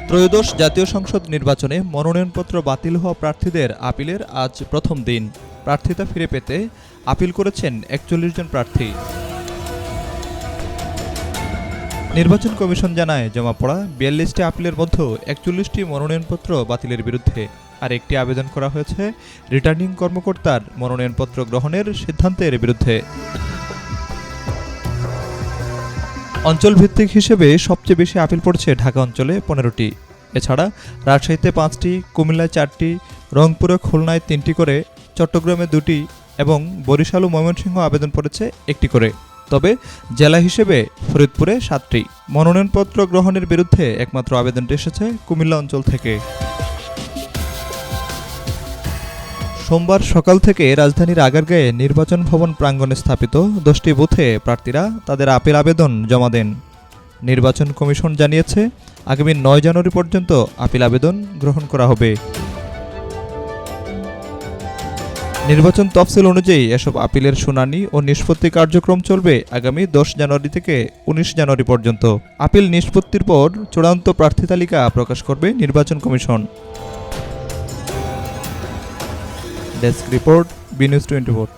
ত্রয়োদশ জাতীয় সংসদ নির্বাচনে মনোনয়নপত্র বাতিল হওয়া প্রার্থীদের আপিলের আজ প্রথম দিন। প্রার্থিতা ফিরে পেতে আপিল করেছেন ৪১ জন প্রার্থী। নির্বাচন কমিশন জানায়, জমা পড়া ৪২টি আপিলের মধ্যে ৪১টি মনোনয়নপত্র বাতিলের বিরুদ্ধে, আর একটি আবেদন করা হয়েছে রিটার্নিং কর্মকর্তার মনোনয়নপত্র গ্রহণের সিদ্ধান্তের বিরুদ্ধে। অঞ্চল ভিত্তিক হিসেবে সবচেয়ে বেশি আপিল পড়ছে ঢাকা অঞ্চলে ১৫টি। এছাড়া রাজশাহীতে ৫টি, কুমিল্লায় ৪টি, রংপুর ও খুলনায় ৩টি করে, চট্টগ্রামে ২টি এবং বরিশাল ও ময়মনসিংহ আবেদন পড়েছে ১টি করে। তবে জেলা হিসেবে ফরিদপুরে ৭টি। মনোনয়নপত্র গ্রহণের বিরুদ্ধে একমাত্র আবেদনটি এসেছে কুমিল্লা অঞ্চল থেকে। সোমবার সকাল থেকে রাজধানীর আগারগাঁয়ে নির্বাচন ভবন প্রাঙ্গণে স্থাপিত ১০টি বুথে প্রার্থীরা তাদের আপিল আবেদন জমা দেন। নির্বাচন কমিশন জানিয়েছে, আগামী ৯ জানুয়ারি পর্যন্ত আপিল আবেদন গ্রহণ করা হবে। নির্বাচন তফসিল অনুযায়ী এসব আপিলের শুনানি ও নিষ্পত্তি কার্যক্রম চলবে আগামী ১০ জানুয়ারি থেকে ১৯ জানুয়ারি পর্যন্ত। আপিল নিষ্পত্তির পর চূড়ান্ত প্রার্থী তালিকা প্রকাশ করবে নির্বাচন commission. Desk report, B news 24।